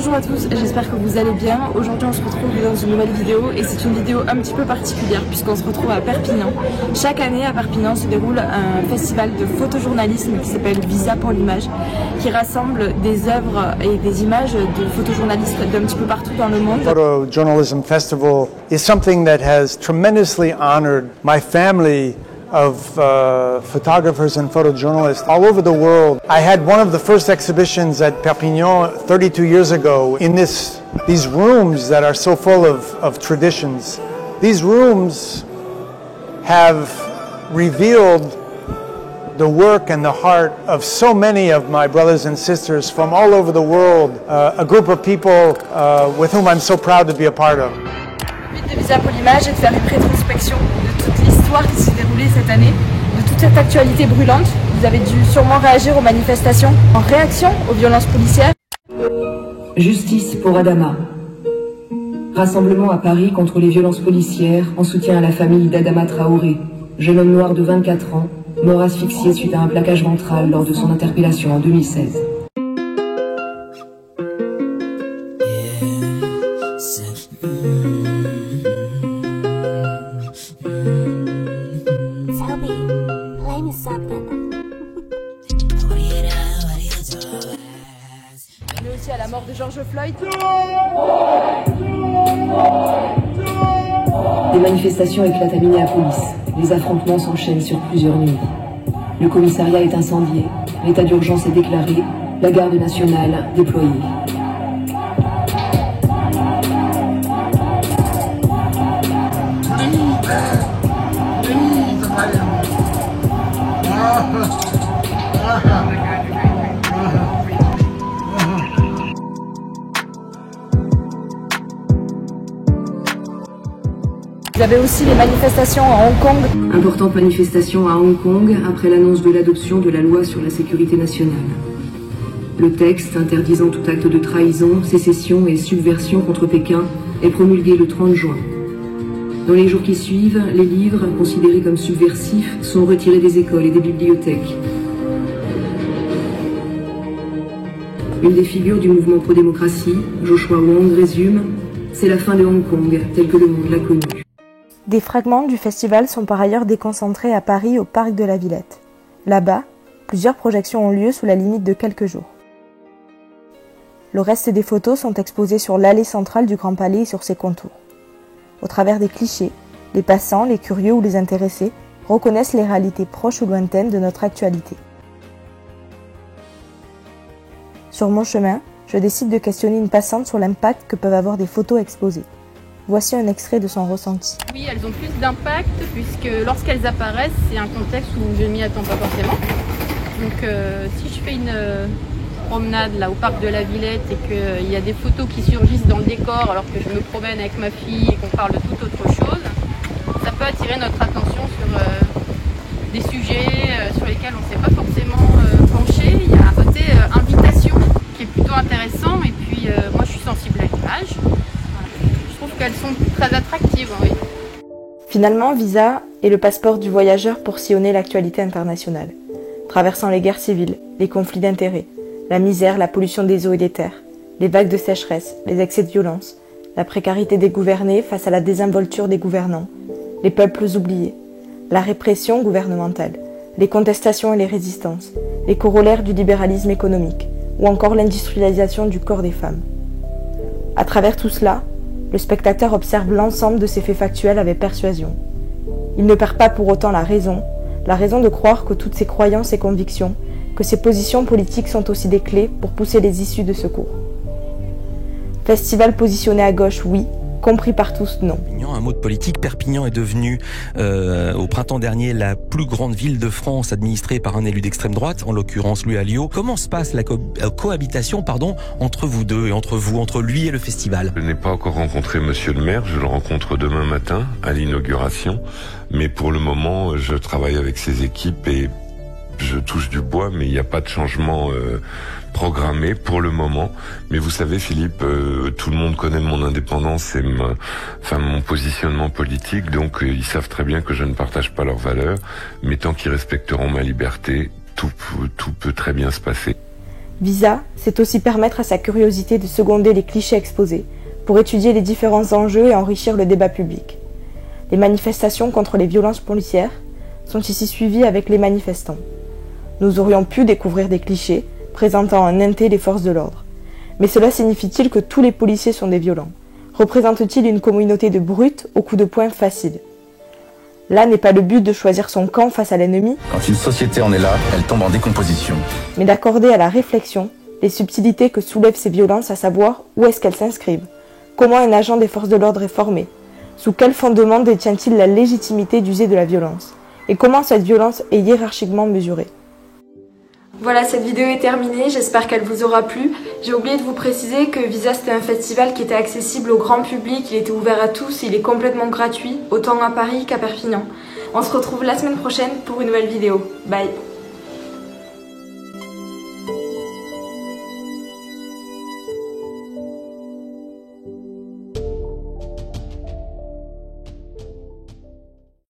Bonjour à tous, j'espère que vous allez bien. Aujourd'hui on se retrouve dans une nouvelle vidéo et c'est une vidéo un petit peu particulière puisqu'on se retrouve à Perpignan. Chaque année à Perpignan se déroule un festival de photojournalisme qui s'appelle Visa pour l'image, qui rassemble des œuvres et des images de photojournalistes d'un petit peu partout dans le monde. Photojournalism Festival is something that has tremendously honored my family of photographers and photojournalists all over the world. I had one of the first exhibitions at Perpignan 32 years ago in these rooms that are so full of traditions. These rooms have revealed the work and the heart of so many of my brothers and sisters from all over the world, a group of people with whom I'm so proud to be a part of. Le but de Visa pour l'image est de faire une rétrospection de toute l'histoire qui s'est déroulée cette année, de toute cette actualité brûlante. Vous avez dû sûrement réagir aux manifestations en réaction aux violences policières. Justice pour Adama. Rassemblement à Paris contre les violences policières en soutien à la famille d'Adama Traoré, jeune homme noir de 24 ans, mort asphyxié suite à un plaquage ventral lors de son interpellation en 2016. Mais aussi à la mort de George Floyd. Des manifestations éclatent à Minneapolis. Les affrontements s'enchaînent sur plusieurs nuits. Le commissariat est incendié. L'état d'urgence est déclaré. La garde nationale déployée. Vous avez aussi les manifestations à Hong Kong. Importante manifestation à Hong Kong après l'annonce de l'adoption de la loi sur la sécurité nationale. Le texte interdisant tout acte de trahison, sécession et subversion contre Pékin est promulgué le 30 juin. Dans les jours qui suivent, les livres, considérés comme subversifs, sont retirés des écoles et des bibliothèques. Une des figures du mouvement pro-démocratie, Joshua Wong, résume « C'est la fin de Hong Kong, tel que le monde l'a connu ». Des fragments du festival sont par ailleurs déconcentrés à Paris au parc de la Villette. Là-bas, plusieurs projections ont lieu sous la limite de quelques jours. Le reste des photos sont exposées sur l'allée centrale du Grand Palais et sur ses contours. Au travers des clichés, les passants, les curieux ou les intéressés reconnaissent les réalités proches ou lointaines de notre actualité. Sur mon chemin, je décide de questionner une passante sur l'impact que peuvent avoir des photos exposées. Voici un extrait de son ressenti. Oui, elles ont plus d'impact puisque lorsqu'elles apparaissent, c'est un contexte où je ne m'y attends pas forcément. Donc si je fais une promenade là au parc de la Villette et qu'il y a des photos qui surgissent dans le décor alors que je me promène avec ma fille et qu'on parle de toute autre chose, ça peut attirer notre attention sur des sujets sur lesquels on ne s'est pas forcément penché. Il y a un côté invitation qui est plutôt intéressant et puis moi je suis sensible à l'image. Je trouve qu'elles sont très attractives, oui. Finalement, Visa est le passeport du voyageur pour sillonner l'actualité internationale, traversant les guerres civiles, les conflits d'intérêts, la misère, la pollution des eaux et des terres, les vagues de sécheresse, les excès de violence, la précarité des gouvernés face à la désinvolture des gouvernants, les peuples oubliés, la répression gouvernementale, les contestations et les résistances, les corollaires du libéralisme économique, ou encore l'industrialisation du corps des femmes. À travers tout cela, le spectateur observe l'ensemble de ces faits factuels avec persuasion. Il ne perd pas pour autant la raison de croire que toutes ces croyances et convictions, que ces positions politiques sont aussi des clés pour pousser les issues de secours. Festival positionné à gauche, oui. Compris par tous, non. Un mot de politique, Perpignan est devenu au printemps dernier la plus grande ville de France administrée par un élu d'extrême droite, en l'occurrence Louis Alliot. Comment se passe la cohabitation entre vous deux et entre lui et le festival? Je n'ai pas encore rencontré monsieur le maire, je le rencontre demain matin à l'inauguration, mais pour le moment je travaille avec ses équipes et je touche du bois, mais il n'y a pas de changement programmé pour le moment. Mais vous savez, Philippe, tout le monde connaît mon indépendance et mon positionnement politique, donc ils savent très bien que je ne partage pas leurs valeurs, mais tant qu'ils respecteront ma liberté, tout peut très bien se passer. Visa, c'est aussi permettre à sa curiosité de seconder les clichés exposés, pour étudier les différents enjeux et enrichir le débat public. Les manifestations contre les violences policières sont ici suivies avec les manifestants. Nous aurions pu découvrir des clichés présentant en inté les forces de l'ordre. Mais cela signifie-t-il que tous les policiers sont des violents? Représente-t-il une communauté de brutes aux coups de poing faciles? Là n'est pas le but de choisir son camp face à l'ennemi, Quand une société en est là, elle tombe en décomposition. mais d'accorder à la réflexion les subtilités que soulèvent ces violences, à savoir où est-ce qu'elles s'inscrivent, comment un agent des forces de l'ordre est formé, sous quel fondement détient-il la légitimité d'user de la violence, et comment cette violence est hiérarchiquement mesurée. Voilà, cette vidéo est terminée, j'espère qu'elle vous aura plu. J'ai oublié de vous préciser que Visa c'était un festival qui était accessible au grand public, il était ouvert à tous, il est complètement gratuit, autant à Paris qu'à Perpignan. On se retrouve la semaine prochaine pour une nouvelle vidéo. Bye!